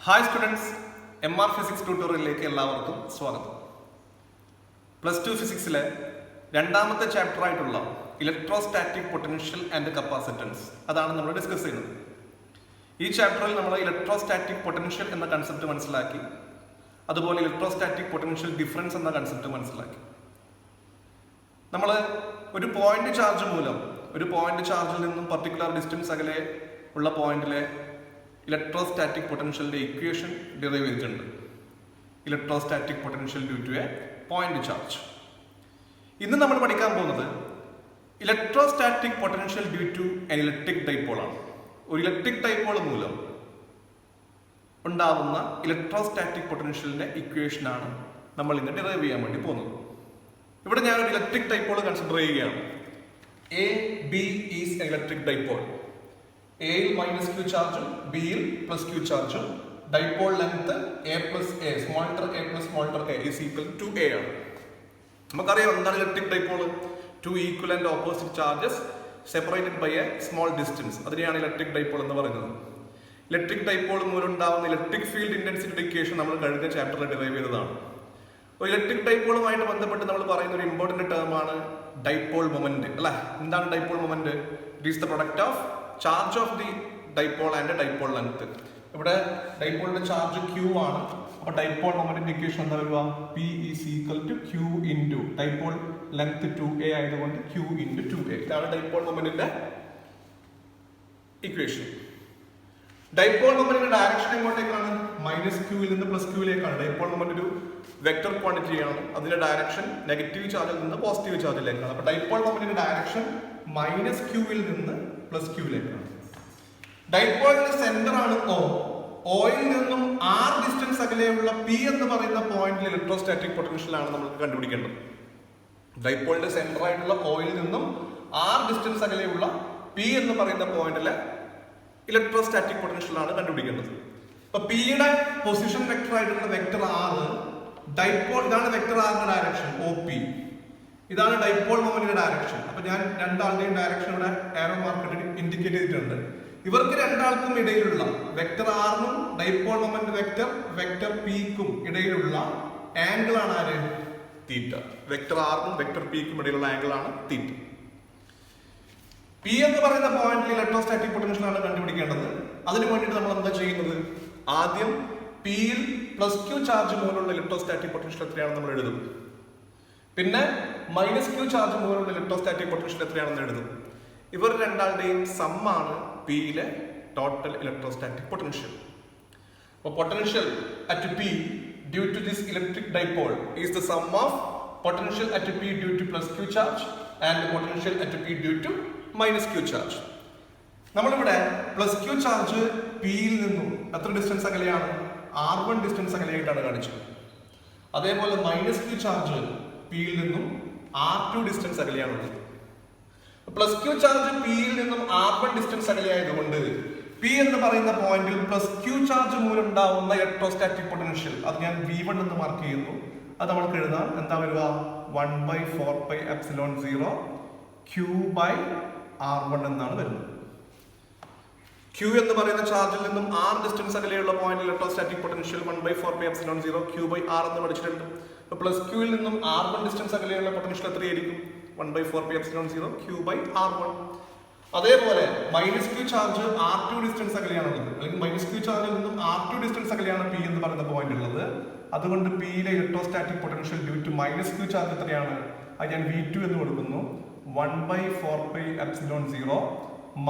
Hi students, MR physics ട്യൂട്ടോറിയലിലേക്ക് എല്ലാവർക്കും സ്വാഗതം. +2 ഫിസിക്സിലെ രണ്ടാമത്തെ ചാപ്റ്റർ ആയിട്ടുള്ള ഇലക്ട്രോസ്റ്റാറ്റിക് പൊട്ടൻഷ്യൽ ആൻഡ് കപ്പാസിറ്റൻസ് അതാണ് നമ്മൾ ഡിസ്കസ് ചെയ്യുന്നത്. ഈ ചാപ്റ്ററിൽ നമ്മൾ ഇലക്ട്രോസ്റ്റാറ്റിക് പൊട്ടൻഷ്യൽ എന്ന കൺസെപ്റ്റ് മനസ്സിലാക്കി, അതുപോലെ ഇലക്ട്രോസ്റ്റാറ്റിക് പൊട്ടൻഷ്യൽ ഡിഫറൻസ് എന്ന കൺസെപ്റ്റ് മനസ്സിലാക്കി. നമ്മൾ ഒരു പോയിന്റ് ചാർജ് മൂലം ഒരു പോയിന്റ് ചാർജിൽ നിന്നും പർട്ടിക്കുലർ ഡിസ്റ്റൻസ് അകലെ ഉള്ള പോയിന്റിലെ ഇലക്ട്രോസ്റ്റാറ്റിക് പൊട്ടൻഷ്യലിന്റെ ഇക്വേഷൻ ഡിറൈവ് ചെയ്തിട്ടുണ്ട്. Electrostatic potential due to a point charge. ഇന്ന് നമ്മൾ പഠിക്കാൻ പോകുന്നത് electrostatic potential due to an electric dipole ആണ്. ഒരു ഇലക്ട്രിക് ഡൈപോൾ മൂലം ഉണ്ടാവുന്ന ഇലക്ട്രോസ്റ്റാറ്റിക് പൊട്ടൻഷ്യലിന്റെ ഇക്വേഷൻ ആണ് നമ്മൾ ഇന്ന് ഡിറൈവ് ചെയ്യാൻ വേണ്ടി പോകുന്നത്. ഇവിടെ ഞാനൊരു ഇലക്ട്രിക് ഡൈപോൾ കൺസിഡർ ചെയ്യുകയാണ്. A B is an electric dipole. എയിൽ മൈനസ് ക്യൂ ചാർജും ബിയിൽ പ്ലസ് ക്യൂ ചാർജും, dipole length A plus A small letter A plus small letter A is equal to A ആണ്. നമുക്കറിയാം എന്താണ് electric dipole. Two equal and opposite charges separated by a small distance, അതിനെയാണ് electric dipole എന്ന് പറയുന്നത്. Electric dipole മൂലം ഉണ്ടാകുന്ന electric field intensity equation നമ്മൾ കഴിഞ്ഞ ചാപ്റ്ററിൽ ഡിറൈവ് ചെയ്തതാണ്. ഒരു ഇലക്ട്രിക് ഡൈപോളുമായിട്ട് ബന്ധപ്പെട്ട് നമ്മൾ പറയുന്ന ഒരു ഇമ്പോർട്ടന്റ് ടേം ആണ് ഡൈപോൾ മൊമെന്റ്. അല്ലെ, എന്താണ് dipole moment? It is the product of charge of the dipole and dipole length. ഇവിടെ ഡൈപോളിന്റെ ചാർജ് Q ആണ്. അപ്പൊ ഡൈപോൾ മൊമെന്റിന്റെ ഇക്വേഷൻ എന്താ വരിക? P is equal to Q into dipole length 2a ആയതുകൊണ്ട് Q ഇൻറ്റു 2a. ഇതാണ് ഡൈപോൾ മൊമെന്റിന്റെ ഇക്വേഷൻ. ഡൈപോൾ മൊമെന്റിന്റെ ഡയറക്ഷൻ എങ്ങോട്ടേക്കാണ്? മൈനസ് ക്യൂവിൽ നിന്ന് പ്ലസ് ക്യൂവിലേക്കാണ്. ഡൈപോൾ മൊമെന്റ് ഒരു വെക്ടർ ക്വാണ്ടിറ്റി ആണ്. അതിന്റെ ഡയറക്ഷൻ നെഗറ്റീവ് ചാർജിൽ നിന്ന് പോസിറ്റീവ് ചാർജിലേക്കാണ്. അപ്പൊ ഡൈപോൾ മൊമെന്റിന്റെ ഡയറക്ഷൻ മൈനസ് ക്യൂവിൽ നിന്ന് പ്ലസ് ക്യൂവിലേക്കാണ്. ഡൈപോളിന്റെ സെന്റർ ആണ് O. ഓയിൽ നിന്നും R ഡിസ്റ്റൻസ് അകലെയുള്ള P എന്ന് പറയുന്ന പോയിന്റിൽ ഇലക്ട്രോസ്റ്റാറ്റിക് പൊട്ടൻഷ്യൽ ആണ് നമുക്ക് കണ്ടുപിടിക്കേണ്ടത്. ഡൈപോളിന്റെ സെന്റർ ആയിട്ടുള്ള ഓയിൽ നിന്നും R ഡിസ്റ്റൻസ് അകലെയുള്ള P എന്ന് പറയുന്ന പോയിന്റിലെ ഇലക്ട്രോസ്റ്റാറ്റിക് പൊട്ടൻഷ്യൽ ആണ് കണ്ടുപിടിക്കേണ്ടത്. അപ്പൊ പിയുടെ പൊസിഷൻ വെക്ടർ ആയിട്ടുള്ള വെക്ടർ R, ഡൈപോൾ ഇതാണ് വെക്ടർ ആറിന്റെ ഡയറക്ഷൻ OP, ഇതാണ് ഡൈപോൾ മൊമെന്റിന്റെ ഡയറക്ഷൻ. അപ്പൊ ഞാൻ രണ്ടാളുടെയും ഡയറക്ഷൻ ഇവിടെ ആരോ മാർക്ക് ഇൻഡിക്കേറ്റ് ചെയ്തിട്ടുണ്ട്. ഇവർക്ക് രണ്ടാൾക്കും ഇടയിലുള്ള വെക്ടർ ആറിനും ഡൈപോൾ മൊമെന്റ് വെക്ടർ പിക്കും ഇടയിലുള്ള ആംഗിൾ ആണ് ആര്? തീറ്റ. വെക്ടർ ആറിനും വെക്ടർ പിക്കും ഇടയിലുള്ള ആംഗിൾ ആണ് തീറ്റ. പി എന്ന് പറയുന്ന പോയിന്റിൽ ഇലക്ട്രോസ്റ്റാറ്റിക് പൊട്ടൻഷ്യൽ ആണ് കണ്ടുപിടിക്കേണ്ടത്. അതിനു വേണ്ടിയിട്ട് നമ്മൾ എന്താ ചെയ്യുന്നത്? ആദ്യം പിയിൽ പ്ലസ് ക്യൂ ചാർജ് മൂലമുള്ള ഇലക്ട്രോസ്റ്റാറ്റിക് പൊട്ടൻഷ്യൽ എത്രയാണെന്ന് നമ്മൾ എഴുതും. പിന്നെ മൈനസ് ക്യൂ ചാർജ് മൂലമുള്ള ഇലക്ട്രോസ്റ്റാറ്റിക് പൊട്ടൻഷ്യൽ എത്രയാണെന്ന് എഴുതും. ഇവർ രണ്ടാളുടെയും സമ്മാണ് പിയിലെ ടോട്ടൽ ഇലക്ട്രോസ്റ്റാറ്റിക് പൊട്ടൻഷ്യൽ. അപ്പോൾ potential at P due to this electric dipole is the sum of potential at P due to plus Q charge and potential at P due to minus Q charge. നമ്മളിവിടെ plus Q charge പിയിൽ നിന്നും എത്ര distance അകലെയാണ്? R1 distance അകലെയായിട്ടാണ് കാണിച്ചത്. അതേപോലെ minus Q charge പിയിൽ നിന്നും R2 distance അകലെയാണുള്ളത്. പ്ലസ് ക്യൂ ചാർജ് പിയിൽ നിന്നും R1 ഡിസ്റ്റൻസ് അകലെയായതുകൊണ്ട് പി എന്ന് പറയുന്ന പോയിന്റിൽ പ്ലസ് ക്യൂ ചാർജ് മൂലം ഉണ്ടാവുന്ന ഇലക്ട്രോസ്റ്റാറ്റിക് പൊട്ടൻഷ്യൽ അത് ഞാൻ V1 എന്ന് മാർക്ക് ചെയ്യുന്നു. അത് നമ്മൾക്ക് എഴുതാം. എന്താ വരിക? 1/4πε0 Q/R1 എന്നാണ് വരുന്നത്. Q എന്ന് പറയുന്ന ചാർജിൽ നിന്നും R ഡിസ്റ്റൻസ് അകലെയുള്ള പോയിന്റ് ഇലക്ട്രോസ്റ്റാറ്റിക് പൊട്ടൻഷ്യൽ 1/4πε0 Q/R എന്ന് പഠിച്ചിട്ടുണ്ട്. പ്ലസ് ക്യൂവിൽ നിന്നും R1 ഡിസ്റ്റൻസ് അകലെയുള്ള പൊട്ടൻഷ്യൽ എത്രയായിരിക്കും? 1/4πε0 Q/R1. അതേപോലെ minus Q charge R2 distance അകലെയാണുള്ളത്, അല്ലെങ്കിൽ മൈനസ് ക്യൂ ചാർജിൽ നിന്നും R2 ഡിസ്റ്റൻസ് അകലെയാണ് P എന്ന് പറയുന്ന പോയിന്റ് ഉള്ളത്. അതുകൊണ്ട് പിയിലെ electrostatic potential due to minus Q charge എത്രയാണ്? അത് ഞാൻ V2 എന്ന് കൊടുക്കുന്നു. 1/4πε0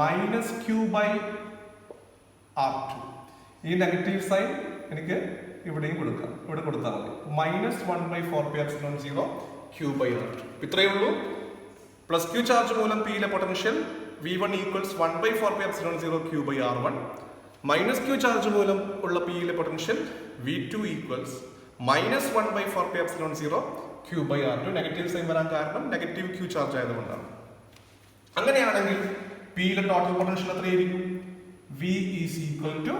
മൈനസ് Q/R2. ഈ നെഗറ്റീവ് സൈൻ എനിക്ക് ഇവിടെയും കൊടുക്കാം. ഇവിടെ കൊടുത്താൽ മതി. -1/4πε0 Q/R2. ഇത്രയേ ഉള്ളൂ. പ്ലസ് ക്യൂ ചാർജ് മൂലം പിയിലെ potential V1 equals 1/4πε0 Q/R1. Minus Q charge മൂലം ഉള്ള പിയിലെ potential V2 equals -1/4πε0 Q/R2. Negative sign വരാൻ കാരണം നെഗറ്റീവ് ക്യൂ ചാർജ് ആയതുകൊണ്ടാണ്. അങ്ങനെയാണെങ്കിൽ പിയിലെ ടോട്ടൽ പൊട്ടൻഷ്യൽ എത്രയായിരിക്കും? V is equal to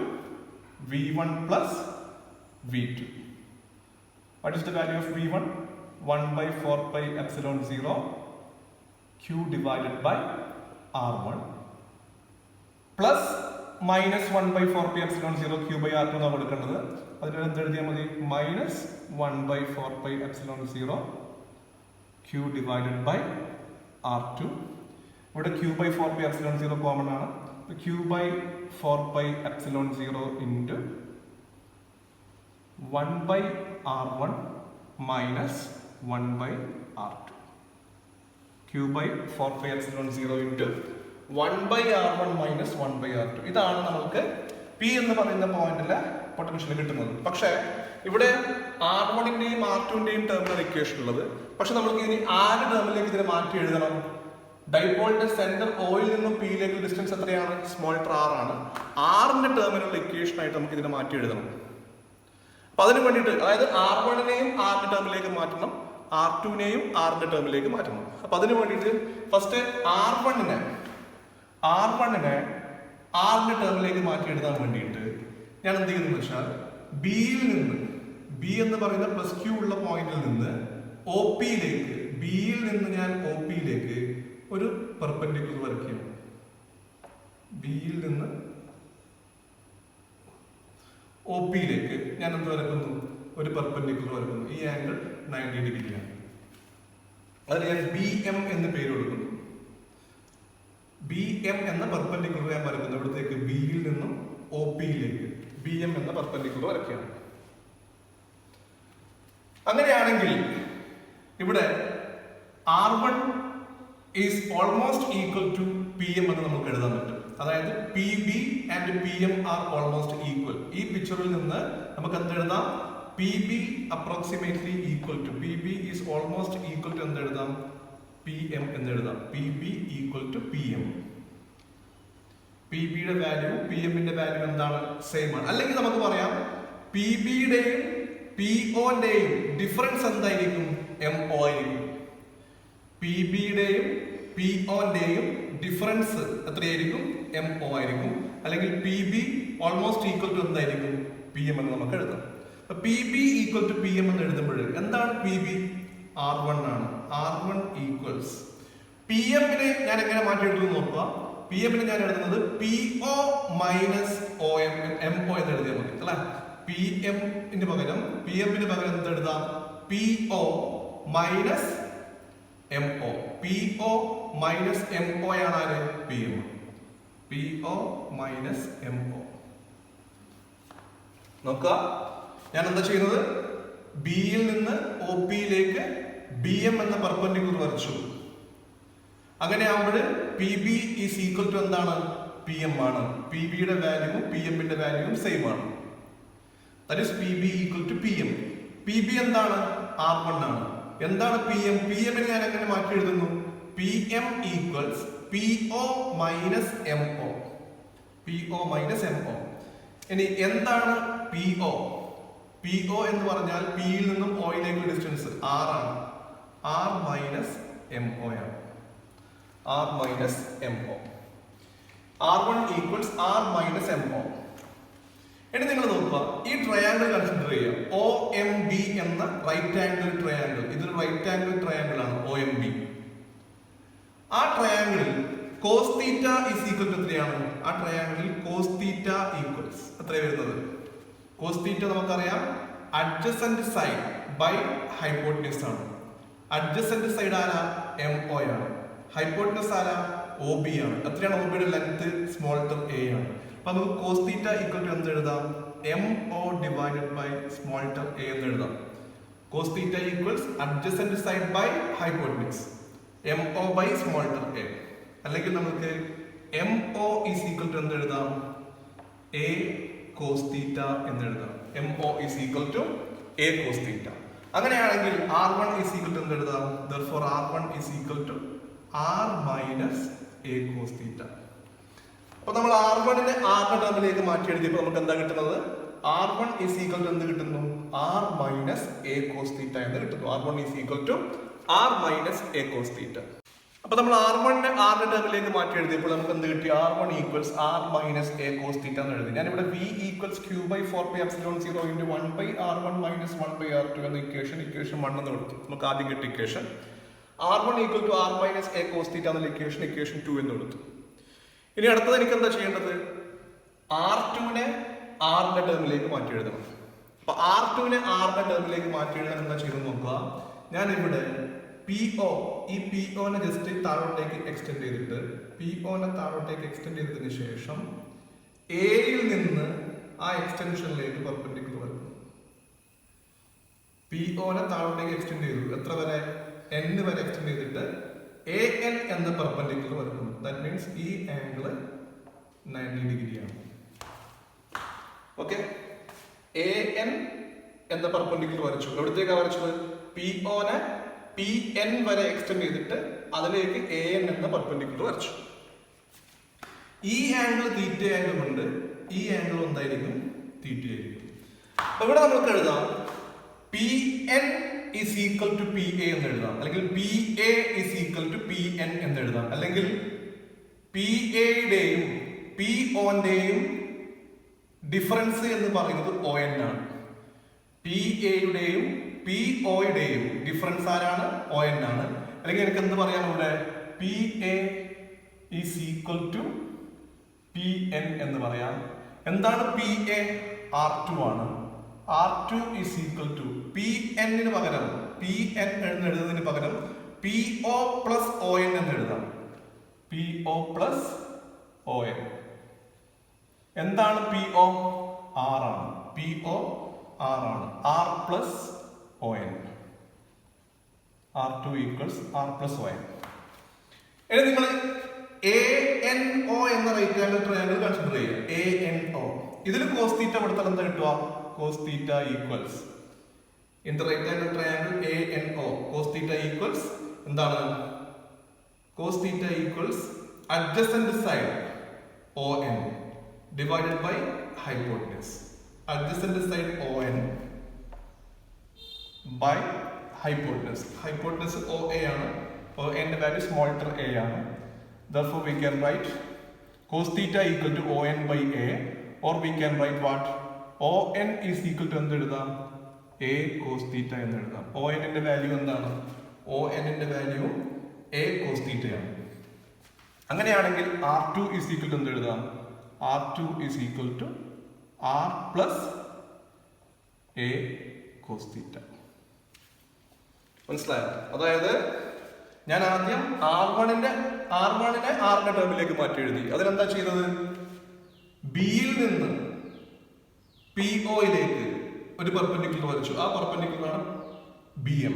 V1 plus V2. What is the value of V1? 1/4πε0 Q divided by R1 plus minus 1/4 epsilon 0 Q by R two എന്നാണ് കൊടുക്കേണ്ടത്. അതിന് എന്ത് എഴുതിയാൽ മതി? Minus 1/4 epsilon 0 Q divided by R two. ഇവിടെ Q by 4 epsilon 0 common ആണ്. Q by 4 epsilon 0 into 1/r1 minus 1/r2. Q by 4 epsilon 0 into 1/r1 minus 1/r2. ഇതാണ് നമുക്ക് പി എന്ന് പറയുന്ന പോയിന്റിലെ പൊട്ടൻഷ്യൽ കിട്ടുന്നത്. പക്ഷേ ഇവിടെ R1ന്റെയും R2ന്റെയും ടേമിനൽ ഇക്വേഷൻ ഉള്ളത്. പക്ഷെ നമുക്ക് ഇനി ആറ് ടേമിലേക്ക് ഇതിനെ മാറ്റി എഴുതണം. ഡൈപോളിന്റെ സെന്റർ ഓയിൽ നിന്നും പിയിലേക്ക് ഡിസ്റ്റൻസ് എത്രയാണ്? സ്മോൾട്ടർ r ആണ്. ആറിന്റെ ടേമിനുള്ള ഇക്വേഷൻ ആയിട്ട് നമുക്ക് ഇതിനെ മാറ്റി എഴുതണം. അപ്പൊ അതിന് വേണ്ടിയിട്ട്, അതായത് R1നെയും ആറിന്റെ ടേമിലേക്ക് മാറ്റണം, R2നെയും ആറിന്റെ ടേമിലേക്ക് മാറ്റണം. അപ്പൊ അതിന് വേണ്ടിയിട്ട് ഫസ്റ്റ് R1നെ ആറിന്റെ ടേമിലേക്ക് മാറ്റി എഴുതാൻ വേണ്ടിയിട്ട് ഞാൻ എന്ത് ചെയ്യുന്നത് വെച്ചാൽ ബിയിൽ നിന്ന്, ബി എന്ന് പറയുന്ന പ്ലസ് ക്യൂ ഉള്ള പോയിന്റിൽ നിന്ന് ഒ പിയിലേക്ക്, ബിയിൽ നിന്ന് ഞാൻ ഒ പിയിലേക്ക് ഒരു പെർപെൻഡിക്കുലർ വരയ്ക്കും. ബിയിൽ നിന്ന് ഒ പിയിലേക്ക് ഞാൻ എന്ത് വരക്കുന്നു? ഒരു പെർപെൻഡിക്കുലർ വരക്കുന്നു. ഈ ആംഗിൾ 90 ഡിഗ്രിയാണ്. അതിന് ഞാൻ ബി എം എന്ന് പേര് കൊടുക്കുന്നു. ബി എം എന്ന പെർപെൻഡിക്കുലർ ഞാൻ വരക്കുന്നു. ഇവിടത്തേക്ക് ബിയിൽ നിന്നും ഒ പിയിലേക്ക് ബി എം എന്ന പെർപെൻഡിക്കുലർ വരയ്ക്കുകയാണ്. അങ്ങനെയാണെങ്കിൽ ഇവിടെ R1 is almost equal to P M എന്ന് നമുക്ക് എഴുതാൻ പറ്റും. അതായത് P B and P M are almost equal. ഈ പിക്ചറിൽ നിന്ന് നമുക്ക് എന്ത് എഴുതാം? P B approximately equal to, P B is almost equal to എന്ത് എഴുതാം? പി എം എന്ന് എഴുതാം. P B equal to P M. P ബിയുടെ വാല്യൂ പി എമ്മിന്റെ വാല്യൂ എന്താണ്? സെയിം ആണ്. അല്ലെങ്കിൽ നമുക്ക് പറയാം പി ബിയുടെയും പി ഒന്റെയും ഡിഫറൻസ് എന്തായിരിക്കും? എം ഒ ആയിരിക്കും. പി ബിയുടെയും പി ഒന്റെയും ഡിഫറൻസ് എത്രയായിരിക്കും? എം ഒ ആയിരിക്കും. അല്ലെങ്കിൽ P B almost equal to എന്തായിരിക്കും? പി എം എന്ന് നമുക്ക് എഴുതാം. അപ്പൊ P B equal to P M എന്ന് എഴുതുമ്പോൾ എന്താണ് പി ബി? R1 ആണ്. R1 ഈക്വൽസ് പി എമ്മിനെ ഞാൻ എങ്ങനെ മാറ്റി എഴുതുന്നു നോക്കുക. പി എമ്മിനെ ഞാൻ എഴുതുന്നത് P O minus O M, M O എന്ന് എഴുതിയാൽ മതി അല്ലെ. പി എമ്മിന് പകരം, പി എമ്മിന് പകരം എന്ത് എഴുതാം? P O minus M O. P O minus M O ആണ് ആര്? P M. P O minus M O. നോക്കുക, ഞാൻ എന്താ ചെയ്യുന്നത്? ബിയിൽ നിന്ന് ഒ പിയിലേക്ക് ബി എം എന്ന പെർപെൻഡിക്കുലർ വരച്ചു. അങ്ങനെ ആകുമ്പോൾ P B is equal to എന്താണ്? പി എം ആണ്. പി ബിയുടെ വാല്യൂവും പി എമ്മിന്റെ വാല്യൂവും സെയിം ആണ്. That is P B equal to P M. P B എന്താണ്? R1 ആണ്. എന്താണ് പി എം? പി എമ്മിനെ ഞാൻ എങ്ങനെ മാറ്റി എഴുതുന്നു? P M equals P O minus M O. P O minus M O. ഇനി എന്താണ് പി ഒ? പി ഒ എന്ന് പറഞ്ഞാൽ പിയിൽ നിന്നും ഒയിലേക്ക് ഡിസ്റ്റൻസ് R ആണ്. R മൈനസ് എം ഒ ആണ്. R minus M O. R1 equals R minus M O. ഇനി നിങ്ങൾ നോക്കുക, ഈ ട്രയാങ്കിൾ കൺസിഡർ ചെയ്യുക. ഒ എം ബി എന്ന റൈറ്റ് ആംഗിൾ ട്രയാങ്കിൾ. ഇതൊരു റൈറ്റ് ആംഗിൾ ട്രയാങ്കിൾ ആണ് ഒ എം ബി. ആ ട്രയാങ്കിളിൽ cos theta is equal to എത്രയാണ്? ആ ട്രയാങ്കിളിൽ കോസ് തീറ്റ ഈക്വൽസ് എത്ര വരുന്നത്? കോസ് തീറ്റ നമുക്കറിയാം അഡ്ജസന്റ് സൈഡ് ബൈ ഹൈപ്പോട്ടനസ് ആണ്. അഡ്ജസന്റ് സൈഡ് ആരാ? എം ഒ ആണ്. ഹൈപ്പോട്ടനസ് ആരാ? ഒ ബി ആണ്. എത്രയാണ് ഒ ബിയുടെ ലെങ്ത്? സ്മോൾട്ടർ എ ആണ്. അപ്പൊ നമുക്ക് കോസ് തീറ്റ ഈക്വൽ ടു എന്ത് എഴുതാം? M O divided by small letter A എന്ന് എഴുതാം. Cos theta equals adjacent side by hypotenuse, M O by small letter A. അല്ലെങ്കിൽ നമുക്ക് M O is equal to എന്ത് എഴുതാം? എ കോസ് തീറ്റ എന്ന് എഴുതാം. M O is equal to A cos theta. അങ്ങനെയാണെങ്കിൽ R1 is equal to എന്ത് എഴുതാം? therefore R1 is equal to R minus A cos theta. അപ്പൊ നമ്മൾ R1നെ ആറിന്റെ ടേമിലേക്ക് മാറ്റി എഴുതിയപ്പോൾ നമുക്ക് എന്താ കിട്ടുന്നത്? R1 ഈസ് ഈക്വൽ ടു എന്ത് കിട്ടുന്നു? R minus A cos theta എന്ന് കിട്ടുന്നു. R1 is equal to R minus A cos theta. അപ്പൊ നമ്മൾ R1നെ ആറിന്റെ ടേമിലേക്ക് മാറ്റി എഴുതിയപ്പോൾ നമുക്ക് എന്ത് കിട്ടി? R1 equals R minus A cos theta എന്ന് എഴുതി. ഞാൻ ഇവിടെ V equals Q by 4 epsilon 0 into 1 by R1 minus 1 by R2 എന്ന ഇക്വേഷൻ 1 എന്ന് കൊടുത്തു. നമുക്ക് ആദ്യം കിട്ടിയ equation R1 equal to R minus A cos theta എന്നുള്ള ഇക്വേഷൻ 2 എന്ന് കൊടുത്തു. ഇനി അടുത്തത് എനിക്ക് എന്താ ചെയ്യേണ്ടത്? R2നെ ആറിന്റെ ടേമിലേക്ക് മാറ്റി എഴുതണം. അപ്പൊ R2നെ ആറിന്റെ ടേമിലേക്ക് മാറ്റി എഴുതാൻ എന്താ ചെയ്തെന്ന് നോക്കുക. ഞാൻ ഇവിടെ PO, ഈ POനെ ജസ്റ്റ് താഴോട്ടേക്ക് എക്സ്റ്റെൻഡ് ചെയ്തിട്ട് POനെ താഴോട്ടേക്ക് എക്സ്റ്റെൻഡ് ചെയ്തതിന് ശേഷം എയിൽ നിന്ന് ആ എക്സ്റ്റൻഷനിലേക്ക് പെർപെൻഡിക്കുലർ വരും. POനെ താഴോട്ടേക്ക് എക്സ്റ്റെൻഡ് ചെയ്തു. എത്ര വരെ? N വരെ എക്സ്റ്റെൻഡ് ചെയ്തിട്ട് AN എന്ന പെർപെൻഡിക്കുലർ വരുന്നു. ദാറ്റ് മീൻസ് ഈ ആംഗിൾ 90 ഡിഗ്രിയാണ്. ഓക്കെ, AN എന്ന പെർപെൻഡിക്കുലർ വരച്ചു. എവിടത്തേക്കാണ് വരച്ചത്? POനെ PN വരെ എക്സ്റ്റെൻഡ് ചെയ്തിട്ട് അതിലേക്ക് AN എന്ന പെർപെൻഡിക്കുലർ വരച്ചു. ഈ ആംഗിൾ തീറ്റ ആയതുകൊണ്ട് ഈ ആംഗിൾ എന്തായിരിക്കും? തീറ്റ ആയിരിക്കും. അപ്പൊ ഇവിടെ നമുക്ക് എഴുതാം PN is equal to PA എന്ന് എഴുതാം, അല്ലെങ്കിൽ PA is equal to PN എന്ന് എഴുതാം, അല്ലെങ്കിൽ PAയുടെയും POന്റെയും ഡിഫറൻസ് എന്ന് പറയുന്നത് ON ആണ്. PAയുടെയും POയുടെയും ഡിഫറൻസ് ആരാണ്? ON ആണ്. അല്ലെങ്കിൽ എനിക്ക് എന്ത് പറയാം ഇവിടെ? PA is equal to PN എന്ന് പറയാം. എന്താണ് PA? R2 ആണ്. R2 is equal to PN പകരം PN എന്ന് എഴുതുന്നതിന് പകരം PO plus ON എന്ന് എഴുതാം. PO plus ON. എന്താണ് PO? R ആണ്. PO R ആണ്. R plus ON. R2 equals R plus ON. ഇനി നിങ്ങൾ ANO എന്ന റൈറ്റ് ആംഗിൾ ട്രയാംഗിൾ കൺസിഡർ ചെയ്യുക. ANO ഇതിൽ കോസ് തീറ്റ കൊടുത്താൽ എന്താ കിട്ടുക? Cos theta equals in the right angle triangle ANO, cos theta equals എന്താണ്? Cos theta equals adjacent side ON divided by hypotenuse. Adjacent side ON by hypotenuse. Hypotenuse OA ആണ്. ON ന്റെ value small letter a ആണ്. Therefore we can write cos theta equal to ON by A, or we can write what? ON is equal to എന്ത് എഴുതാം? A cos theta എന്ന് എഴുതാം. ON ന്റെ value എന്താണ്? ON ന്റെ value A cos theta ആണ്. അങ്ങനെയാണെങ്കിൽ R2 is equal to എന്ത് എഴുതാം? R2 is equal to R plus A cos theta. മനസ്സിലായോ? അതായത് ഞാൻ ആദ്യം R1നെ R ന്റെ ടേമിലേക്ക് മാറ്റി എഴുതി. അതിനെന്താ ചെയ്തത്? ബിയിൽ നിന്ന് POയിലേക്ക് ഒരു പെർപെൻഡിക്കുലർ വരച്ചു. ആ പെർപെൻഡിക്കുലറാണ് BM.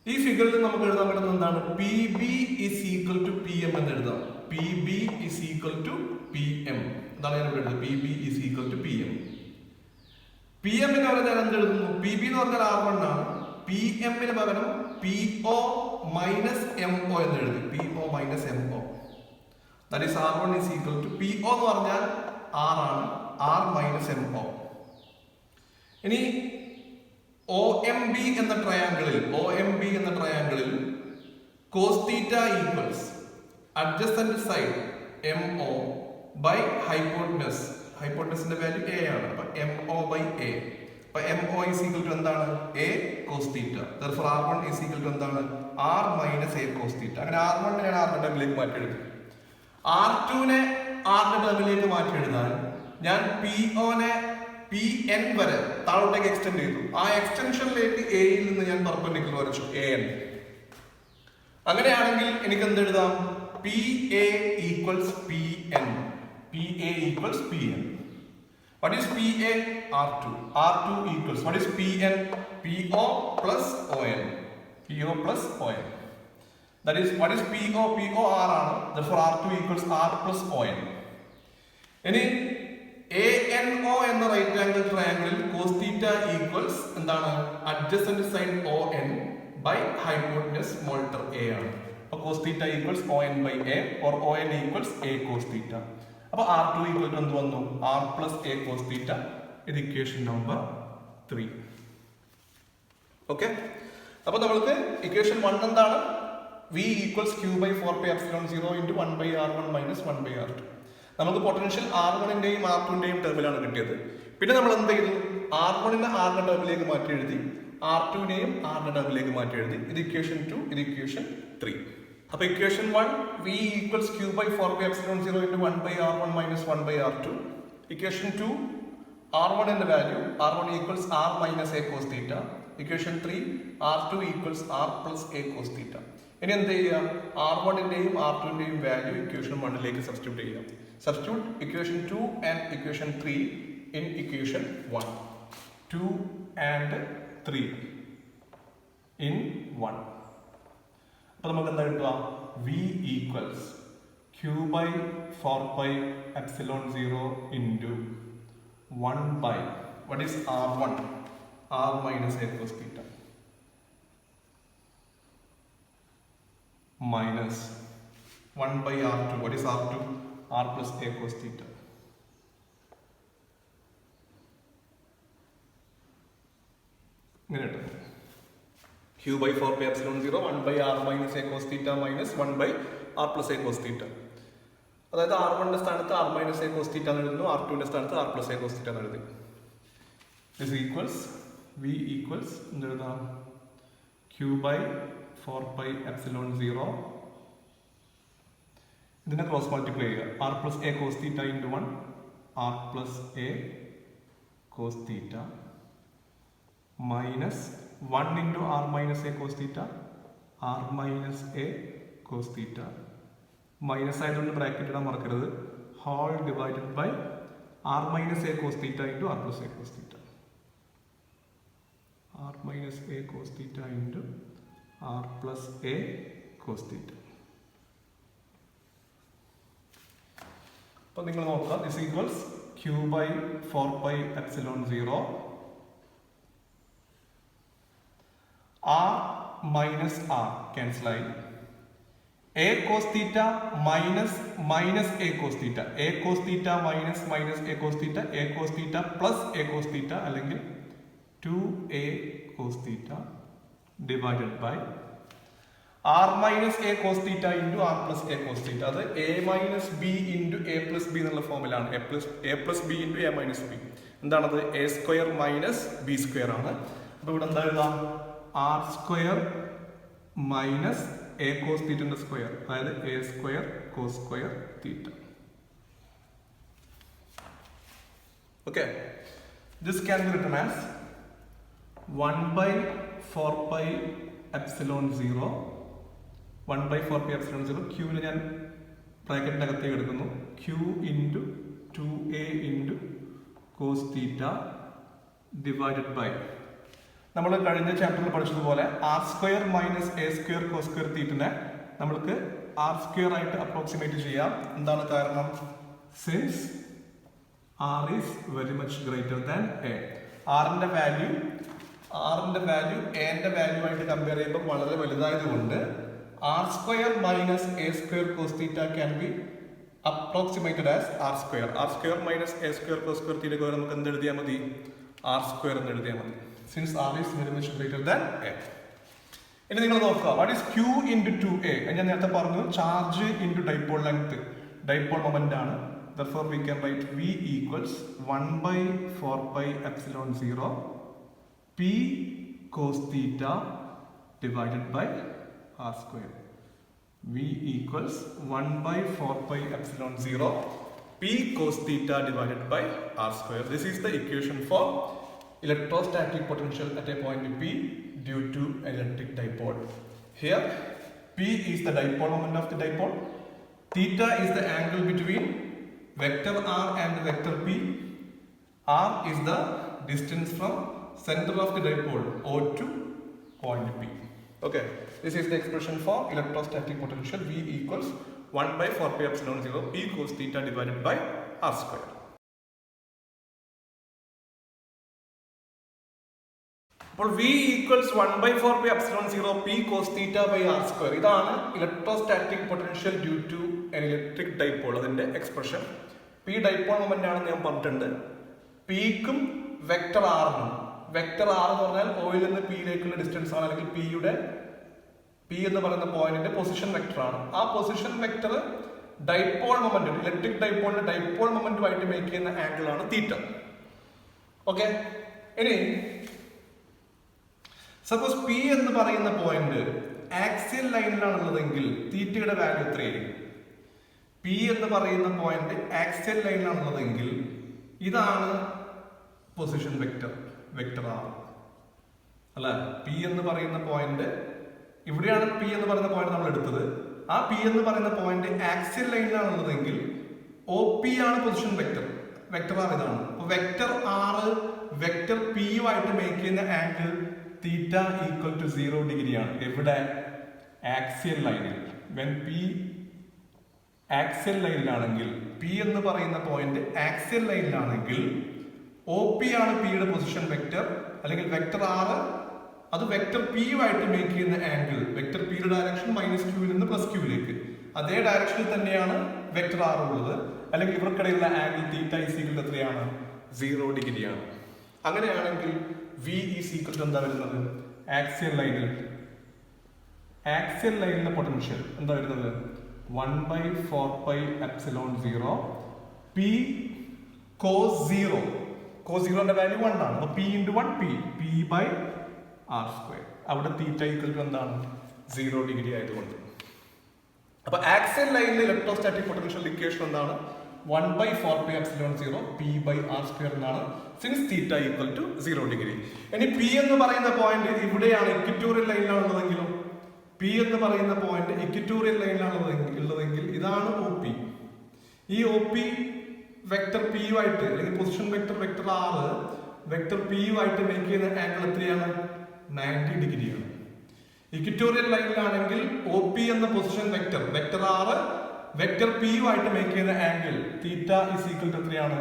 ഈ ഫിഗറിൽ നമുക്ക് എഴുതാൻ പറ്റുന്നത് എന്താണ്? PB is equal to PM എന്ന് എഴുതാം. PB is equal to PM. എന്താണ് ഞാൻ ഇവിടെ എഴുതുന്നത്? PB is equal to PM. PM ന് പകരം ഞാൻ എന്ത് എഴുതുന്നു? PB എന്ന് പറഞ്ഞാൽ R1 ആണ്. PM ന് പകരം PO minus MO എന്ന് എഴുതി. PO minus MO. That is R1 is equal to PO എന്ന് പറഞ്ഞാൽ R ആണ്. R minus MO. ഇനി OMB എന്ന ട്രയാങ്കിളിൽ cos theta equals adjacent side MO by hypotenuse. ഹൈപ്പോട്ടനസിന്റെ വാല്യൂ A ആണ്. അപ്പൊ MO by A. അപ്പൊ MO is equal to എന്താണ്? A cos theta. Therefore R1 is equal to എന്താണ്? R minus A cos theta. അങ്ങനെ R1 നെ R ന്റെ ടേമിലേക്ക് മാറ്റി എഴുതി. R2നെ R ന്റെ ടേമിലേക്ക് മാറ്റി എഴുതാൻ ഞാൻ POനെ PN വരെ താഴോട്ടേക്ക് എക്സ്റ്റെൻഡ് ചെയ്തു. ആ എക്സ്റ്റൻഷനിലേക്ക് എയിൽ നിന്ന് ഞാൻ പെർപെൻഡിക്കുലർ വരച്ചു. AN. അങ്ങനെയാണെങ്കിൽ എനിക്ക് എന്ത് എഴുതാം? PA equals PN. PA equals PN. What is PA? R2. R2 equals what is PN? PO plus ON. PO plus ON. That is what is PO? PO R ആണ്. Therefore R2 equals R plus ON. ഇനി ANO എന്ന right angle ട്രയാംഗിളിൽ cos theta equals എന്താണ്? adjacent side ON by hypotenuse small letter a ആണ്. അപ്പോൾ cos theta equals ON by A, or ON equals A cos theta. അപ്പോൾ R2 equal to എന്ത് വന്നു? R plus A cos theta. ഇത് equation number 3. Okay, അപ്പോൾ നമുക്ക് equation 1 എന്താണ്? V equals Q by 4 pi epsilon 0 into 1 by R1 minus 1 by R2. നമുക്ക് potential R1ന്റെയും R2ന്റെയും ടേമിലാണ് കിട്ടിയത്. പിന്നെ നമ്മൾ എന്ത് ചെയ്തു? R1നെ R ന്റെ ടേമിലേക്ക് മാറ്റി എഴുതി, R2നെയും R ന്റെ ടേമിലേക്ക് മാറ്റി എഴുതി. ഇത് ഇക്വേഷൻ 2, ഇത് ഇക്വേഷൻ 3. അപ്പോൾ equation 1 V equals Q by 4 pi epsilon 0 into 1 by R1 minus 1 by R2. Equation 2 R1 in the value R1 equals R minus A cos theta. Equation 3 R2 equals R plus A cos theta. ഇനി എന്ത് ചെയ്യാം? R1ന്റെയും R2ന്റെയും value equation 1ലേക്ക് substitute ചെയ്യാം. Substitute equation 2 and equation 3 in equation 1. 2 and 3 in 1. അപ്പോൾ നമുക്ക് എന്താ കിട്ടുക? V equals Q by 4 pi epsilon 0 into 1 by what is R1? R minus A cos theta minus 1 by R2. What is R2? R plus A cos theta. Q by 4 pi epsilon 0 1 by R minus A cos theta minus 1 by R plus A cos theta. അതായത് R1ന്റെ സ്ഥാനത്ത് R minus A cos theta എന്ന് എഴുതുന്നു, R2ന്റെ സ്ഥാനത്ത് R plus A cos theta എന്ന് എഴുതി. This equals V equals എന്തെഴുതാം? Q by 4 pi epsilon 0 ഇതിനെ cross multiply ചെയ്യുക. R plus A cos theta into 1 R plus A cos theta minus 1 into R minus A cos theta R minus A cos theta minus ആയതുകൊണ്ട് bracket ഇടാൻ മറക്കരുത്. Whole divided by R minus A cos theta into R plus A cos theta. R minus A cos theta into R plus A cos theta. അപ്പോൾ നിങ്ങൾ നോക്കുക, this equals Q by 4 pi epsilon 0 R minus R cancel ആയി. A cos theta minus minus A cos theta. A cos theta minus minus A cos theta. A cos theta plus A cos theta അല്ലെങ്കിൽ 2A cos theta divided by R minus A cos theta into R plus A cos theta. അത് A minus B into A plus B എന്നുള്ള ഫോമിലാണ്. A plus B into A minus B. എന്താണത്? A square minus B square ആണ്. അപ്പോൾ ഇവിടെ എന്താ എഴുതാം? R square minus A cos theta ന്റെ സ്ക്വയർ, അതായത് A square cos square theta. Okay, this can be written as 1 by 4 pi epsilon 0 1 by 4 pi epsilon 0 Q നെ ഞാൻ ബ്രാക്കറ്റിന്റെ അകത്തേക്ക് എടുക്കുന്നു. Q into 2A into cos theta divided by നമ്മൾ കഴിഞ്ഞ ചാപ്റ്ററിൽ പഠിച്ചതുപോലെ R square minus A square cos square തീറ്റിനെ നമ്മൾക്ക് R സ്ക്വയർ ആയിട്ട് അപ്രോക്സിമേറ്റ് ചെയ്യാം. എന്താണ് കാരണം? Since R is very much greater than A. ആറിന്റെ വാല്യൂ എന്റെ വാല്യൂ ആയിട്ട് കമ്പയർ ചെയ്യുമ്പോൾ വളരെ വലുതായതുകൊണ്ട് R square minus A square cos theta can be approximated as R square. R square minus A square cos square തീറ്റയ്ക്ക് പകരം നമുക്ക് എന്ത് എഴുതിയാൽ മതി? R സ്ക്വയർ എന്ന് എഴുതിയാൽ മതി. Since R is very much greater than A. ഇനി നിങ്ങൾ നോക്കുക, what is Q into 2A? ഞാൻ നേരത്തെ പറഞ്ഞു charge into dipole length, dipole moment ആണ്. Therefore we can write V equals 1 by 4 pi epsilon 0 P cos theta divided by R square. V equals 1 by 4 pi epsilon 0 P cos theta divided by R square. This is the equation for electrostatic potential at a point P due to electric dipole. Here P is the dipole moment of the dipole, theta is the angle between vector R and vector P, R is the distance from center of the dipole O to point P. Okay, this is the expression for electrostatic potential. V equals 1 by 4 pi epsilon 0 P cos theta divided by R square. അപ്പോൾ V equals 1 by 4 pi epsilon 0 P cos theta by R square. ഇതാണ് electrostatic potential due to an electric dipole. അതിന്റെ expression P dipole moment ആണെന്ന് ഞാൻ പറഞ്ഞിട്ടുണ്ട്. Pക്കും vector ആറിനും, vector R എന്ന് പറഞ്ഞാൽ ഓയിൽ നിന്ന് പിയിലേക്കുള്ള ഡിസ്റ്റൻസ് ആണ്, അല്ലെങ്കിൽ പി എന്ന് പറയുന്ന പോയിന്റിന്റെ പൊസിഷൻ വെക്ടർ ആണ്. ആ position vector dipole moment, electric ഡൈപോളിന്റെ ഡൈപോൾ മൊമെന്റുമായിട്ട് മേക്ക് ചെയ്യുന്ന ആംഗിൾ ആണ് തീറ്റ. ഓക്കെ, ഇനി സപ്പോസ് പി എന്ന് പറയുന്ന പോയിന്റ് ആക്സിയൽ ലൈനിലാണുള്ളതെങ്കിൽ തീറ്റയുടെ വാല്യൂ എത്രയായിരിക്കും? പി എന്ന് പറയുന്ന പോയിന്റ് ആക്സിയൽ ലൈനിലാണുള്ളതെങ്കിൽ ഇതാണ് പൊസിഷൻ വെക്ടർ, വെക്ടർ ആർ അല്ല. പി എന്ന് പറയുന്ന പോയിന്റ് ഇവിടെയാണ് പി എന്ന് പറയുന്ന പോയിന്റ് നമ്മൾ എടുത്തത്. ആ പി എന്ന് പറയുന്ന പോയിന്റ് ആക്സിയൽ ലൈനിലാണുള്ളതെങ്കിൽ ഒ പി ആണ് പൊസിഷൻ വെക്ടർ, വെക്ടർ ആർ ഇതാണ്. അപ്പൊ വെക്ടർ ആർ വെക്ടർ പി യുമായിട്ട് മേക്ക് ചെയ്യുന്ന ആംഗിൾ തീറ്റ ഈക്വൽ ടു 0 ഡിഗ്രിയാണ്. എവിടെ? ആക്സിയൽ ലൈനിൽ. വെൻ പി ആക്സിയൽ ലൈനിലാണെങ്കിൽ, പി എന്ന് പറയുന്ന പോയിന്റ് ആക്സിയൽ ലൈനിലാണെങ്കിൽ ഒ പി ആണ് പിയുടെ പൊസിഷൻ വെക്ടർ അല്ലെങ്കിൽ വെക്ടർ ആർ, അത് വെക്ടർ പി യുമായിട്ട് മേക്ക് ചെയ്യുന്ന ആംഗിൾ, വെക്ടർ പിയുടെ ഡയറക്ഷൻ -q നിന്ന് +q അതേ ഡയറക്ഷനിൽ തന്നെയാണ് വെക്ടർ ആർ ഉള്ളത്. അല്ലെങ്കിൽ ഇവർക്കിടയിലുള്ള angle theta is equal to എത്രയാണ്? 0 ഡിഗ്രിയാണ്. അങ്ങനെയാണെങ്കിൽ വി ഈസ് ഈക്വൽ ടു എന്താ വരുന്നത്? ആക്സിയൽ ലൈനിലെ പൊട്ടൻഷ്യൽ എന്താ വരുന്നത്? 1/4πε0 p cos 0. cos 0ന്റെ വാല്യൂ 1 ആണ്. അപ്പൊ p × 1 p/r². അവിടെ തീറ്റ ഈക്വൽ ടു എന്താണ്? 0 ഡിഗ്രി ആയതുകൊണ്ട്. അപ്പൊ ആക്സിയൽ ലൈനിലെ ഇലക്ട്രോസ്റ്റാറ്റിക് പൊട്ടൻഷ്യൽ ഇക്വേഷൻ എന്താണ്? 1/4πε0 p/r² എന്നാണ്, since theta equal to 0 degree. ഇനി പി എന്ന് പറയുന്ന പോയിന്റ് ഇവിടെയാണ്, ഇക്വറ്റോറിയൽ ലൈനിലാണുള്ളതെങ്കിലും, പി എന്ന് പറയുന്ന പോയിന്റ് ഇക്വറ്റോറിയൽ ലൈനിലാണുള്ളതെങ്കിൽ ഇതാണ് ഒ പി. ഈ ഒ പി വെക്ടർ പി യുമായിട്ട് അല്ലെങ്കിൽ position vector vector R vector P യുമായിട്ട് മേക്ക് ചെയ്യുന്ന ആംഗിൾ എത്രയാണ്? 90 ഡിഗ്രിയാണ്. ഇക്വറ്റോറിയൽ ലൈനിലാണെങ്കിൽ ഒ പി എന്ന position vector vector R vector P യുമായിട്ട് മേക്ക് ചെയ്യുന്ന angle theta is equal to എത്രയാണ്?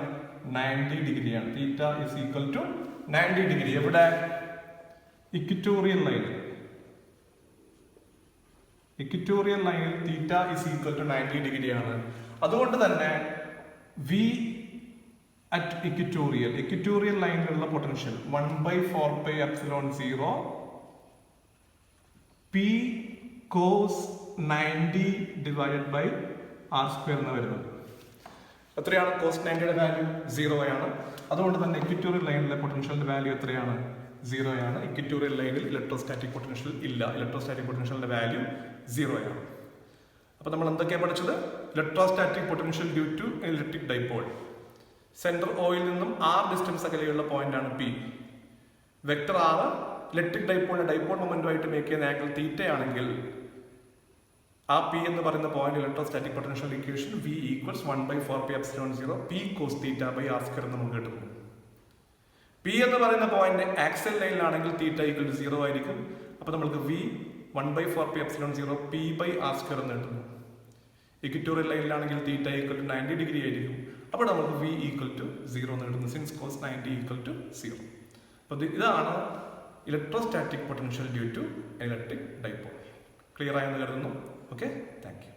90 ഡിഗ്രിയാണ്. Theta is equal to 90 degree. എവിടെ? ഇക്വറ്റോറിയൽ ലൈനിൽ. ഇക്വറ്റോറിയൽ ലൈനിൽ തീറ്റ ഈസ് ഈക്വൽ ടു 90 ഡിഗ്രിയാണ്. അതുകൊണ്ട് തന്നെ V at equatorial ലൈനിലുള്ള potential 1/4πε0 p cos 90 divided by r² എന്ന് വരുന്നത്. എത്രയാണ്? cos 90യുടെ വാല്യൂ 0 ആണ്. അതുകൊണ്ട് തന്നെ ഇക്വറ്റോറിയൽ ലൈനിലെ പൊട്ടൻഷ്യലിന്റെ വാല്യൂ എത്രയാണ്? 0 ആണ്. ഇക്വറ്റോറിയൽ ലൈനിൽ ഇലക്ട്രോസ്റ്റാറ്റിക് പൊട്ടൻഷ്യൽ ഇല്ല. ഇലക്ട്രോസ്റ്റാറ്റിക് പൊട്ടൻഷ്യലിന്റെ വാല്യൂ 0 ആണ്. അപ്പൊ നമ്മൾ എന്തൊക്കെയാണ് പഠിച്ചത്? Electrostatic potential due to electric dipole. Centre ഓയിൽ നിന്നും r ഡിസ്റ്റൻസ് അകലെയുള്ള പോയിന്റ് ആണ് പി. വെക്ടർ ആർ ഇലക്ട്രിക് ഡൈപോളിന്റെ ഡൈപോൾ മൊമെന്റുമായിട്ട് മേക്ക് ചെയ്യുന്ന ആംഗിൾ തീറ്റ ആണെങ്കിൽ ആ പി എന്ന് പറയുന്ന point electrostatic potential equation V equals 1/4πε0 p cos θ/r² എന്ന് നമുക്ക് കിട്ടുന്നു. പി എന്ന് പറയുന്ന പോയിന്റ് ആക്സിയൽ ലൈനിലാണെങ്കിൽ തീറ്റ ഈക്വൽ ടു 0 ആയിരിക്കും. അപ്പൊ നമ്മൾക്ക് വി 1/4πε0 p/r² എന്ന് കിട്ടുന്നു. ഇക്വറ്റോറിയൽ ലൈനിലാണെങ്കിൽ തീറ്റ ഈക്വൽ ടു 90 ഡിഗ്രി ആയിരിക്കും. അപ്പോൾ നമുക്ക് വി ഈക്വൽ ടു 0 എന്ന് കിട്ടുന്നു, സിൻസ് cos 90 ഈക്വൽ ടു 0. അപ്പോൾ ഇതാണ് electrostatic potential due to electric dipole. Clear ആയെന്ന് കരുതുന്നു. Okay, thank U.